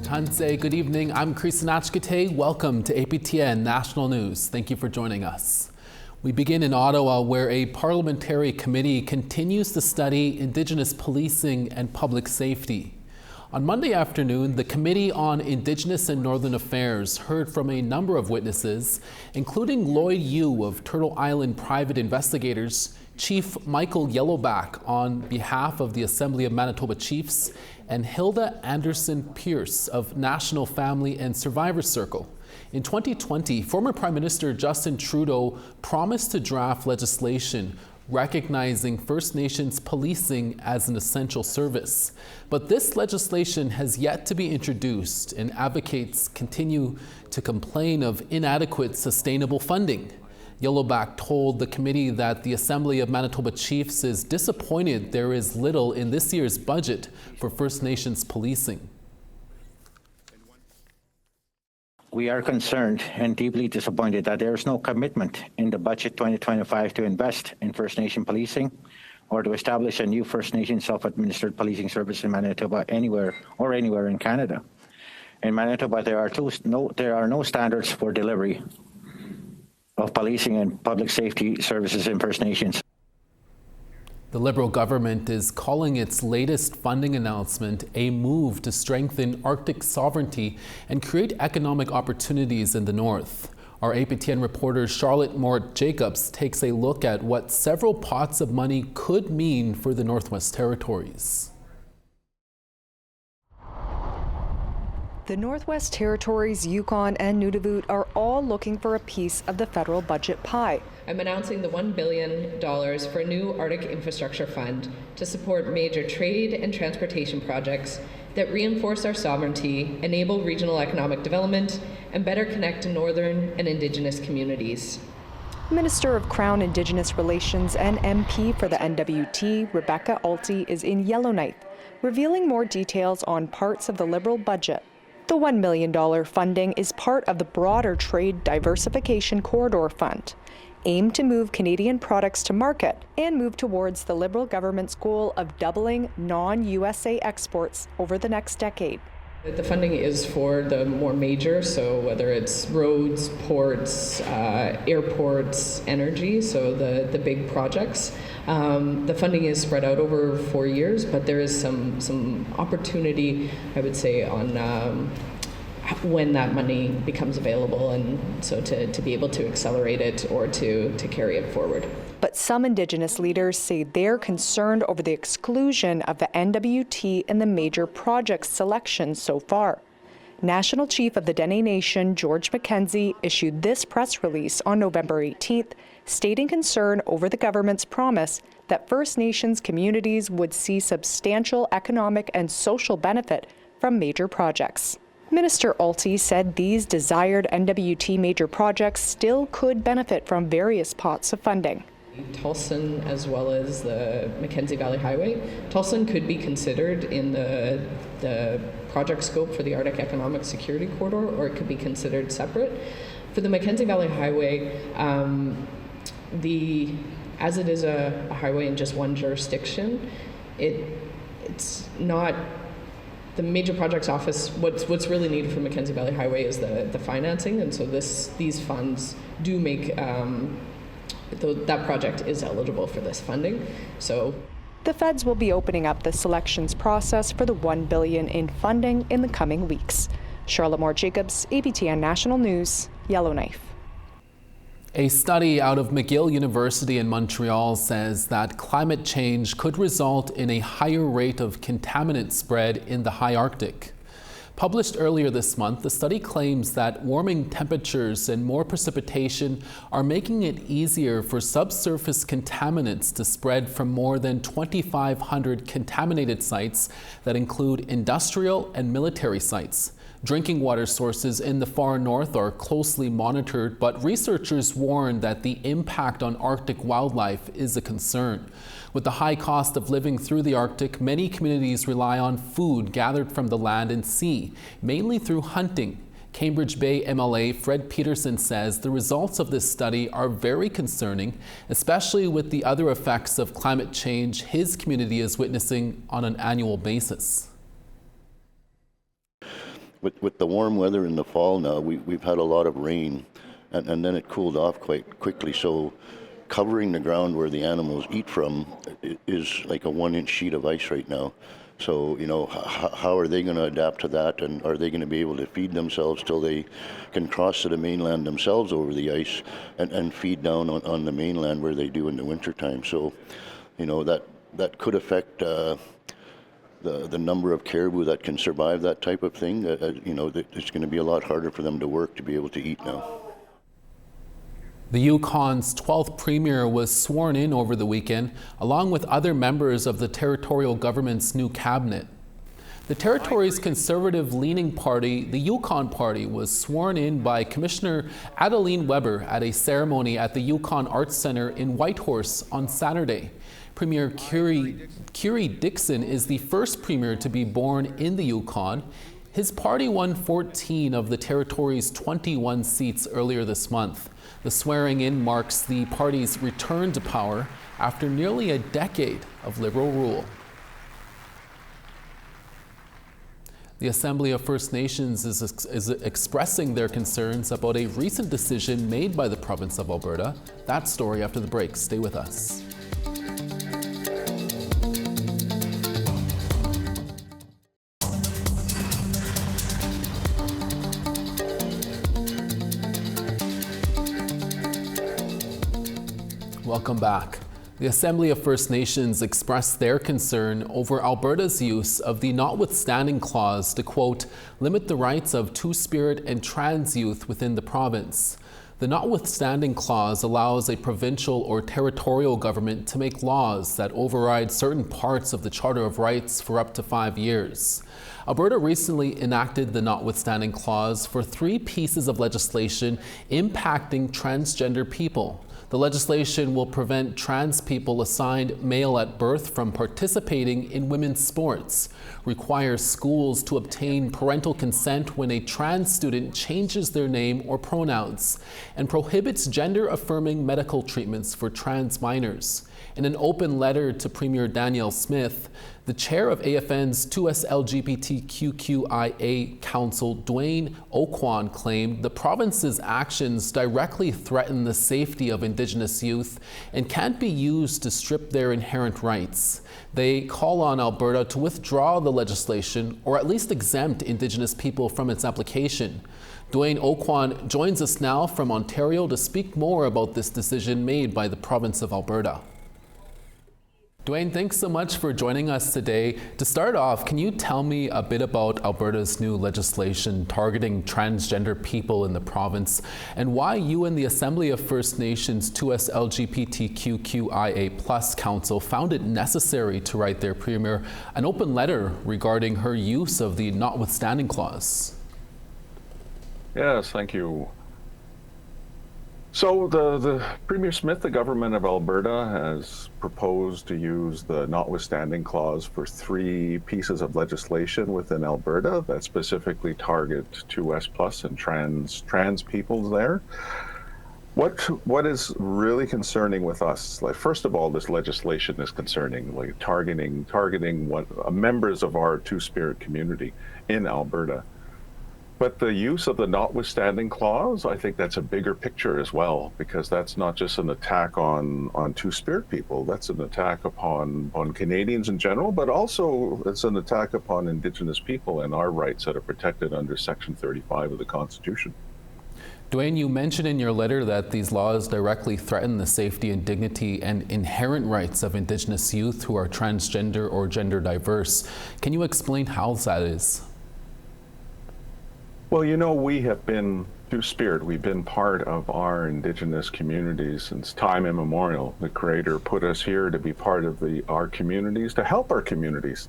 Tansei, good evening. I'm Krisanachkate. Welcome to APTN National News. Thank you for joining us. We begin in Ottawa, where a parliamentary committee continues to study Indigenous policing and public safety. On Monday afternoon, the Committee on Indigenous and Northern Affairs heard from a number of witnesses, including Lloyd Yu of Turtle Island Private Investigators, Chief Michael Yellowback on behalf of the Assembly of Manitoba Chiefs, and Hilda Anderson-Pierce of National Family and Survivor Circle. In 2020, former Prime Minister Justin Trudeau promised to draft legislation recognizing First Nations policing as an essential service. But this legislation has yet to be introduced, and advocates continue to complain of inadequate sustainable funding. Yellowback told the committee that the Assembly of Manitoba Chiefs is disappointed there is little in this year's budget for First Nations policing. We are concerned and deeply disappointed that there is no commitment in the budget 2025 to invest in First Nation policing or to establish a new First Nation self-administered policing service in Manitoba anywhere in Canada. In Manitoba, there are no standards for delivery of policing and public safety services in First Nations. The Liberal government is calling its latest funding announcement a move to strengthen Arctic sovereignty and create economic opportunities in the North. Our APTN reporter Charlotte Mort-Jacobs takes a look at what several pots of money could mean for the Northwest Territories. The Northwest Territories, Yukon and Nunavut are all looking for a piece of the federal budget pie. I'm announcing the $1 billion for a new Arctic infrastructure fund to support major trade and transportation projects that reinforce our sovereignty, enable regional economic development, and better connect Northern and Indigenous communities. Minister of Crown Indigenous Relations and MP for the NWT, Rebecca Alty, is in Yellowknife, revealing more details on parts of the Liberal budget. The $1 million funding is part of the broader Trade Diversification Corridor Fund, aimed to move Canadian products to market and move towards the Liberal government's goal of doubling non-USA exports over the next decade. The funding is for the more major, so whether it's roads, ports, airports, energy, so the big projects. The funding is spread out over 4 years, but there is some opportunity, I would say, on when that money becomes available, and so to be able to accelerate it or to carry it forward. But some Indigenous leaders say they're concerned over the exclusion of the NWT in the major project selection so far. National Chief of the Dene Nation, George McKenzie, issued this press release on November 18th, stating concern over the government's promise that First Nations communities would see substantial economic and social benefit from major projects. Minister Alty said these desired NWT major projects still could benefit from various pots of funding. Tolson, as well as the Mackenzie Valley Highway. Tolson could be considered in the project scope for the Arctic Economic Security Corridor, or it could be considered separate. For the Mackenzie Valley Highway, as it is a highway in just one jurisdiction, it's not the major projects office. What's really needed for Mackenzie Valley Highway is the financing, and so these funds do make that project is eligible for this funding. So the feds will be opening up the selections process for the $1 billion in funding in the coming weeks. Charlotte Mort-Jacobs, APTN National News, Yellowknife. A study out of McGill University in Montreal says that climate change could result in a higher rate of contaminant spread in the high Arctic. Published earlier this month, the study claims that warming temperatures and more precipitation are making it easier for subsurface contaminants to spread from more than 2,500 contaminated sites that include industrial and military sites. Drinking water sources in the far north are closely monitored, but researchers warn that the impact on Arctic wildlife is a concern. With the high cost of living through the Arctic, many communities rely on food gathered from the land and sea, mainly through hunting. Cambridge Bay MLA Fred Peterson says the results of this study are very concerning, especially with the other effects of climate change his community is witnessing on an annual basis. with the warm weather in the fall now, we've had a lot of rain, and then it cooled off quite quickly. So covering the ground where the animals eat from is like a 1-inch sheet of ice right now. So, how are they going to adapt to that, and are they going to be able to feed themselves till they can cross to the mainland themselves over the ice and feed down on the mainland where they do in the wintertime? So, that could affect the number of caribou that can survive that type of thing. It's going to be a lot harder for them to work to be able to eat now. The Yukon's 12th premier was sworn in over the weekend, along with other members of the territorial government's new cabinet. The territory's conservative-leaning party, the Yukon Party, was sworn in by Commissioner Adeline Weber at a ceremony at the Yukon Arts Centre in Whitehorse on Saturday. Premier Curie Dixon is the first premier to be born in the Yukon. His party won 14 of the territory's 21 seats earlier this month. The swearing-in marks the party's return to power after nearly a decade of Liberal rule. The Assembly of First Nations is expressing their concerns about a recent decision made by the province of Alberta. That story after the break. Stay with us. Welcome back. The Assembly of First Nations expressed their concern over Alberta's use of the notwithstanding clause to, quote, limit the rights of Two-Spirit and trans youth within the province. The notwithstanding clause allows a provincial or territorial government to make laws that override certain parts of the Charter of Rights for up to 5 years. Alberta recently enacted the notwithstanding clause for 3 pieces of legislation impacting transgender people. The legislation will prevent trans people assigned male at birth from participating in women's sports, requires schools to obtain parental consent when a trans student changes their name or pronouns, and prohibits gender-affirming medical treatments for trans minors. In an open letter to Premier Danielle Smith, the chair of AFN's 2S LGBTQIA Council, Dwayne Oquan, claimed the province's actions directly threaten the safety of Indigenous youth and can't be used to strip their inherent rights. They call on Alberta to withdraw the legislation or at least exempt Indigenous people from its application. Dwayne Oquan joins us now from Ontario to speak more about this decision made by the province of Alberta. Dwayne, thanks so much for joining us today. To start off, can you tell me a bit about Alberta's new legislation targeting transgender people in the province and why you and the Assembly of First Nations 2S LGBTQIA+ Council found it necessary to write their premier an open letter regarding her use of the notwithstanding clause? Yes, thank you. So the Premier Smith, the government of Alberta, has proposed to use the notwithstanding clause for 3 pieces of legislation within Alberta that specifically target 2S+ and trans peoples there. What is really concerning with us? Like, first of all, this legislation is concerning, like targeting members of our Two-Spirit community in Alberta. But the use of the notwithstanding clause, I think that's a bigger picture as well, because that's not just an attack on Two-Spirit people. That's an attack upon Canadians in general, but also it's an attack upon Indigenous people and our rights that are protected under Section 35 of the Constitution. Dwayne, you mentioned in your letter that these laws directly threaten the safety and dignity and inherent rights of Indigenous youth who are transgender or gender diverse. Can you explain how that is? Well, we have been Two-Spirit. We've been part of our Indigenous communities since time immemorial. The Creator put us here to be part of our communities, to help our communities.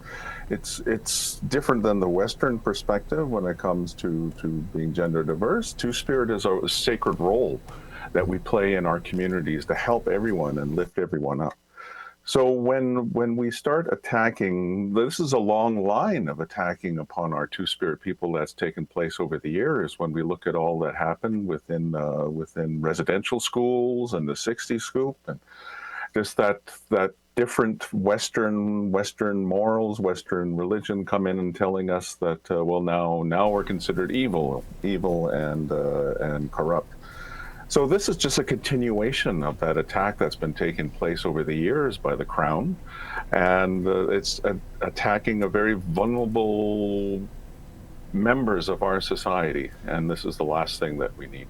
It's different than the Western perspective when it comes to being gender diverse. Two-Spirit is a sacred role that we play in our communities to help everyone and lift everyone up. So when we start attacking, this is a long line of attacking upon our Two-Spirit people that's taken place over the years. When we look at all that happened within residential schools and the 60s scoop, just that different Western morals, Western religion come in and telling us that well, now we're considered evil and corrupt. So this is just a continuation of that attack that's been taking place over the years by the Crown, and it's attacking a very vulnerable members of our society, and this is the last thing that we need.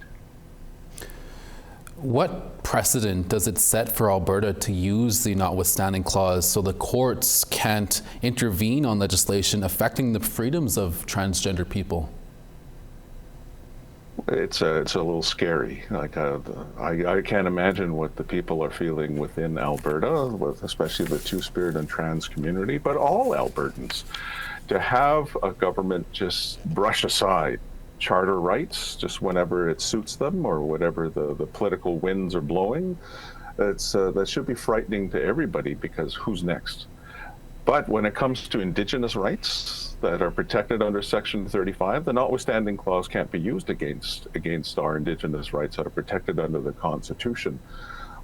What precedent does it set for Alberta to use the notwithstanding clause so the courts can't intervene on legislation affecting the freedoms of transgender people? It's a little scary. Like I can't imagine what the people are feeling within Alberta, especially the Two-Spirit and trans community, but all Albertans, to have a government just brush aside charter rights just whenever it suits them or whatever the political winds are blowing. That should be frightening to everybody, because who's next? But when it comes to Indigenous rights that are protected under Section 35, the notwithstanding clause can't be used against our Indigenous rights that are protected under the Constitution.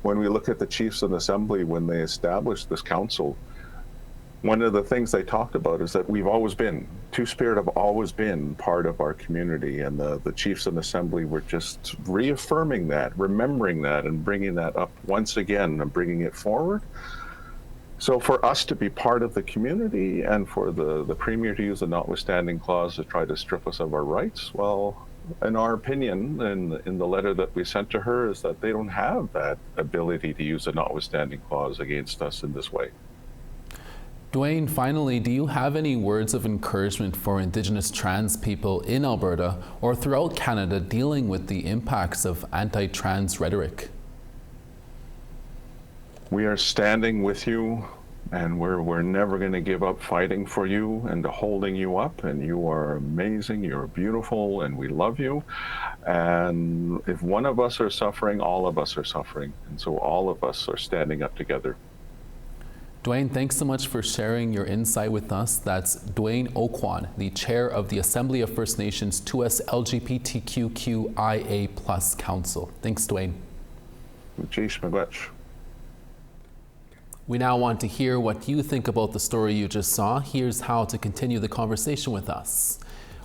When we look at the Chiefs and Assembly, when they established this council, one of the things they talked about is that we've always been, Two-Spirit have always been part of our community, and the Chiefs and Assembly were just reaffirming that, remembering that, and bringing that up once again and bringing it forward. So for us to be part of the community and for the Premier to use the notwithstanding clause to try to strip us of our rights, well, in our opinion, in the letter that we sent to her, is that they don't have that ability to use the notwithstanding clause against us in this way. Dwayne, finally, do you have any words of encouragement for Indigenous trans people in Alberta or throughout Canada dealing with the impacts of anti-trans rhetoric? We are standing with you, and we're never going to give up fighting for you and holding you up, and you are amazing, you're beautiful, and we love you. And if one of us are suffering, all of us are suffering, and so all of us are standing up together. Dwayne, thanks so much for sharing your insight with us. That's Dwayne Oquan, the chair of the Assembly of First Nations 2S LGBTQIA+ Council. Thanks, Dwayne. We now want to hear what you think about the story you just saw. Here's how to continue the conversation with us.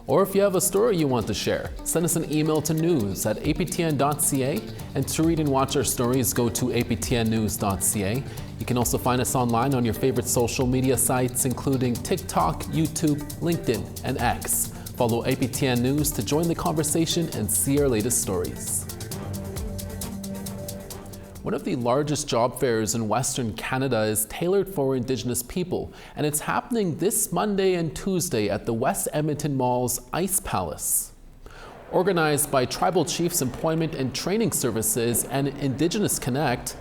Or if you have a story you want to share, send us an email to news@aptn.ca. And to read and watch our stories, go to aptnnews.ca. You can also find us online on your favorite social media sites, including TikTok, YouTube, LinkedIn, and X. Follow APTN News to join the conversation and see our latest stories. One of the largest job fairs in Western Canada is tailored for Indigenous people, and it's happening this Monday and Tuesday at the West Edmonton Mall's Ice Palace. Organized by Tribal Chiefs Employment and Training Services and Indigenous Connect,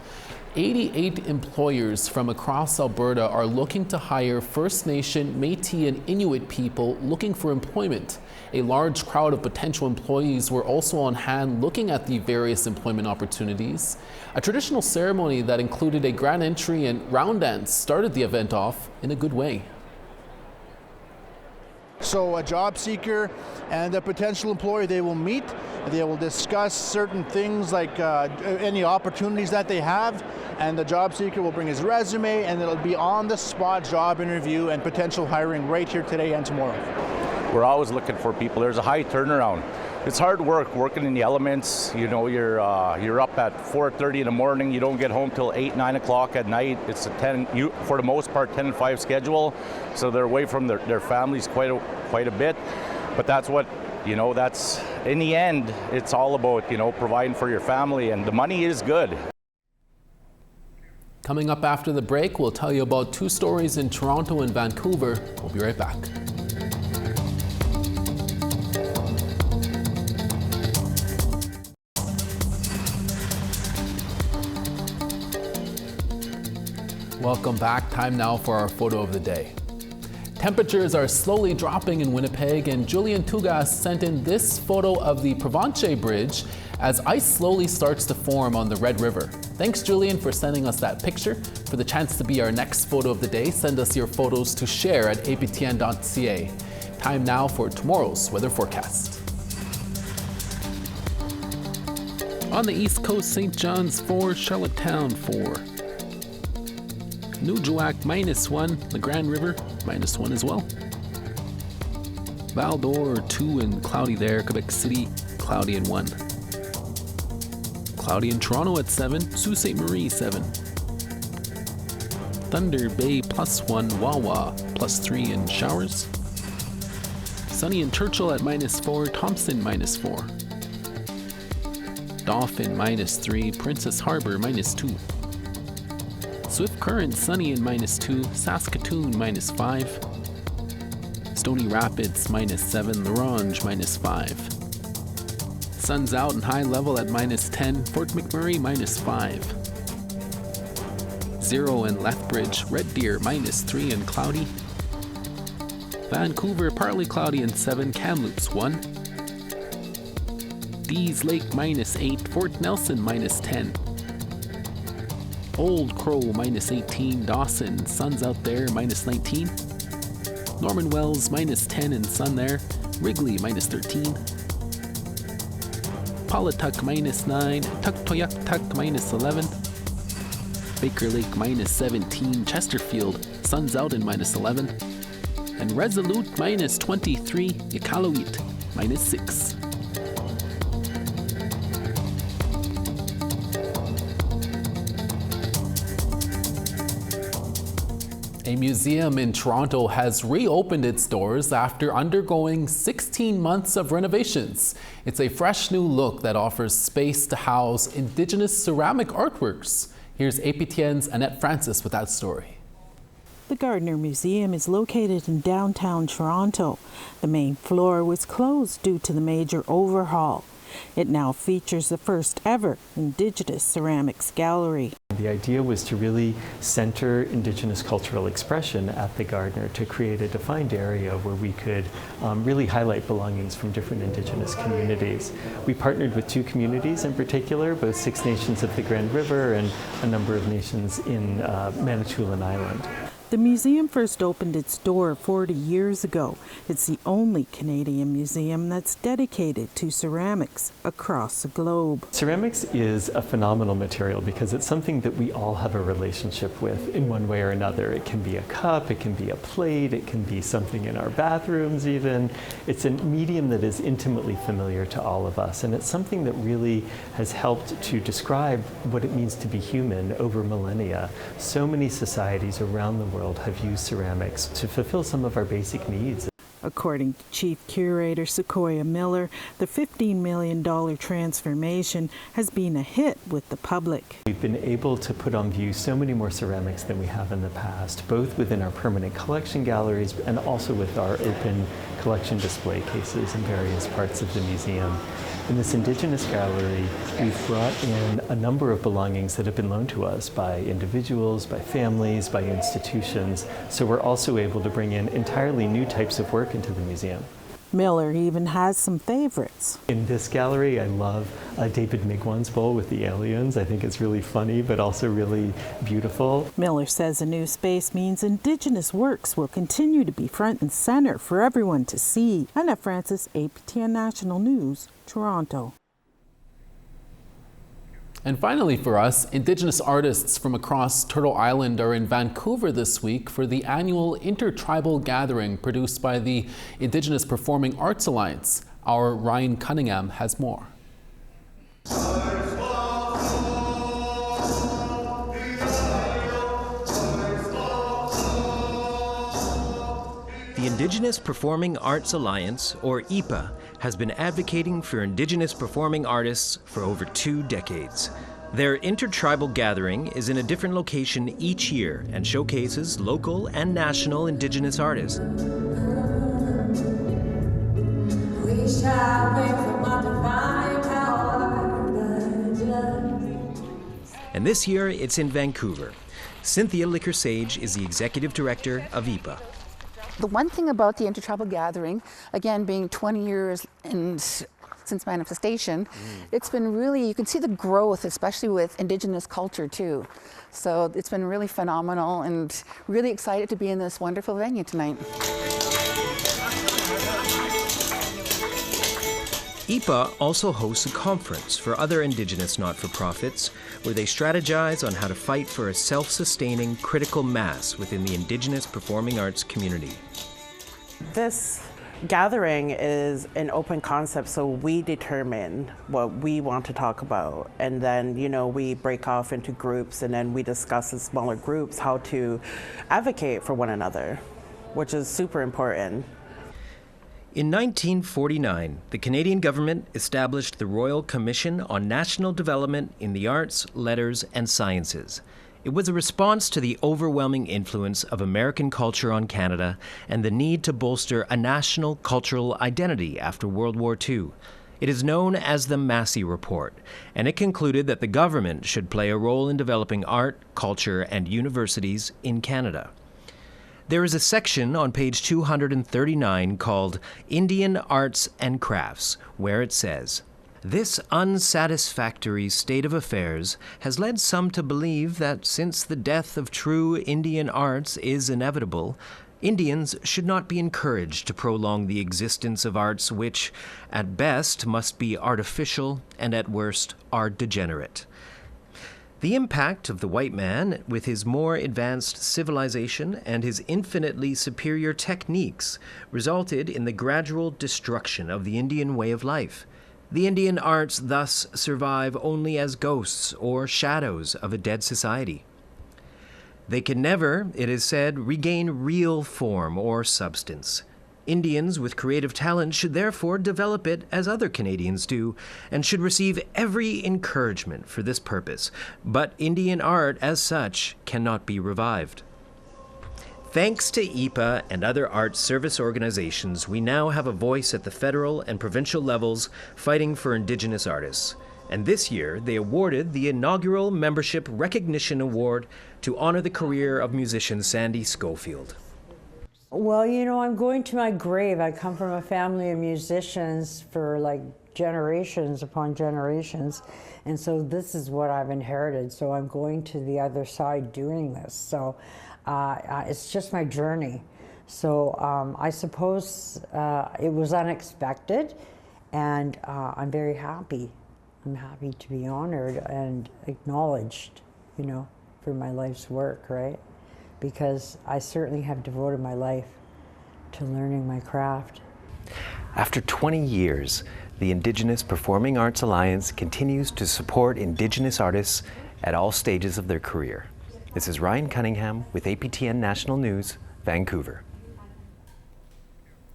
88 employers from across Alberta are looking to hire First Nation, Métis, and Inuit people looking for employment. A large crowd of potential employees were also on hand looking at the various employment opportunities. A traditional ceremony that included a grand entry and round dance started the event off in a good way. So a job seeker and a potential employer, they will meet, they will discuss certain things like any opportunities that they have, and the job seeker will bring his resume, and it'll be on the spot job interview and potential hiring right here today and tomorrow. We're always looking for people. There's a high turnaround. It's hard work working in the elements. You know, you're up at 4:30 in the morning. You don't get home till 8, 9 o'clock at night. It's for the most part 10 and 5 schedule, so they're away from their families quite a bit. But that's what, you know, that's in the end, it's all about, you know, providing for your family, and the money is good. Coming up after the break, we'll tell you about 2 stories in Toronto and Vancouver. We'll be right back. Welcome back. Time now for our photo of the day. Temperatures are slowly dropping in Winnipeg, and Julian Tugas sent in this photo of the Provencher Bridge as ice slowly starts to form on the Red River. Thanks, Julian, for sending us that picture. For the chance to be our next photo of the day, send us your photos to share at aptn.ca. Time now for tomorrow's weather forecast. On the East Coast, St. John's 4, Charlottetown 4. Nuujjuaq -1, the Grand River -1 as well. Val-d'Or 2 and cloudy there. Quebec City cloudy and 1. Cloudy in Toronto at 7. Sault Ste. Marie 7. Thunder Bay +1. Wawa +3 and showers. Sunny in Churchill at -4. Thompson -4. Dauphin -3. Princess Harbor -2. Swift Current sunny and -2. Saskatoon -5. Stony Rapids -7. La Ronge -5. Sun's out and high level at -10. Fort McMurray -5. 0 in Lethbridge. Red Deer -3 and cloudy. Vancouver partly cloudy and 7. Kamloops 1. Dease Lake -8. Fort Nelson -10. Old Crow -18. Dawson, sun's out there -19. Norman Wells -10 and sun there. Wrigley -13. Paulatuk -9. Tuktoyaktuk -11. Baker Lake -17. Chesterfield, sun's out and -11. And Resolute -23. Iqaluit -6. A museum in Toronto has reopened its doors after undergoing 16 months of renovations. It's a fresh new look that offers space to house Indigenous ceramic artworks. Here's APTN's Annette Francis with that story. The Gardiner Museum is located in downtown Toronto. The main floor was closed due to the major overhaul. It now features the first ever Indigenous ceramics gallery. The idea was to really center Indigenous cultural expression at the Gardiner, to create a defined area where we could really highlight belongings from different Indigenous communities. We partnered with 2 communities in particular, both Six Nations of the Grand River and a number of nations in Manitoulin Island. The museum first opened its door 40 years ago. It's the only Canadian museum that's dedicated to ceramics across the globe. Ceramics is a phenomenal material because it's something that we all have a relationship with in one way or another. It can be a cup, it can be a plate, it can be something in our bathrooms even. It's a medium that is intimately familiar to all of us, and it's something that really has helped to describe what it means to be human over millennia. So many societies around the world have used ceramics to fulfill some of our basic needs. According to Chief Curator Sequoia Miller, the $15 million transformation has been a hit with the public. We've been able to put on view so many more ceramics than we have in the past, both within our permanent collection galleries and also with our open collection display cases in various parts of the museum. In this Indigenous gallery, we've brought in a number of belongings that have been loaned to us by individuals, by families, by institutions, so we're also able to bring in entirely new types of work into the museum. Miller even has some favorites. In this gallery, I love David Migwan's bowl with the aliens. I think it's really funny, but also really beautiful. Miller says a new space means Indigenous works will continue to be front and center for everyone to see. Annette Francis, APTN National News, Toronto. And finally for us, Indigenous artists from across Turtle Island are in Vancouver this week for the annual Intertribal Gathering produced by the Indigenous Performing Arts Alliance. Our Ryan Cunningham has more. The Indigenous Performing Arts Alliance, or IPA, has been advocating for Indigenous performing artists for over 2 decades. Their intertribal gathering is in a different location each year and showcases local and national Indigenous artists. And this year it's in Vancouver. Cynthia Licker-Sage is the executive director of IPA. The one thing about the Intertribal Gathering, again being 20 years since manifestation, it's been really, you can see the growth, especially with Indigenous culture too. So it's been really phenomenal and really excited to be in this wonderful venue tonight. IPA also hosts a conference for other Indigenous not-for-profits where they strategize on how to fight for a self-sustaining critical mass within the Indigenous performing arts community. This gathering is an open concept, so we determine what we want to talk about, and then we break off into groups, and then we discuss in smaller groups how to advocate for one another, which is super important. In 1949, the Canadian government established the Royal Commission on National Development in the Arts, Letters, and Sciences. It was a response to the overwhelming influence of American culture on Canada and the need to bolster a national cultural identity after World War II. It is known as the Massey Report, and it concluded that the government should play a role in developing art, culture, and universities in Canada. There is a section on page 239 called Indian Arts and Crafts, where it says, "This unsatisfactory state of affairs has led some to believe that since the death of true Indian arts is inevitable, Indians should not be encouraged to prolong the existence of arts which, at best, must be artificial and at worst are degenerate. The impact of the white man, with his more advanced civilization and his infinitely superior techniques, resulted in the gradual destruction of the Indian way of life. The Indian arts thus survive only as ghosts or shadows of a dead society. They can never, it is said, regain real form or substance. Indians with creative talent should therefore develop it as other Canadians do, and should receive every encouragement for this purpose. But Indian art, as such, cannot be revived." Thanks to IPA and other arts service organizations, we now have a voice at the federal and provincial levels fighting for Indigenous artists. And this year, they awarded the inaugural Membership Recognition Award to honor the career of musician Sandy Schofield. Well, I'm going to my grave. I come from a family of musicians for generations upon generations. And so this is what I've inherited. So I'm going to the other side doing this. So it's just my journey. So I suppose it was unexpected, and I'm very happy. I'm happy to be honored and acknowledged, for my life's work, right? Because I certainly have devoted my life to learning my craft. After 20 years, the Indigenous Performing Arts Alliance continues to support Indigenous artists at all stages of their career. This is Ryan Cunningham with APTN National News, Vancouver.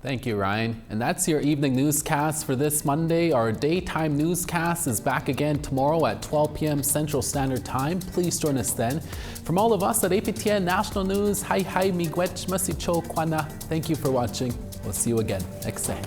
Thank you, Ryan. And that's your evening newscast for this Monday. Our daytime newscast is back again tomorrow at 12 p.m. Central Standard Time. Please join us then. From all of us at APTN National News, hi miigwech masicho kwana. Thank you for watching. We'll see you again next day.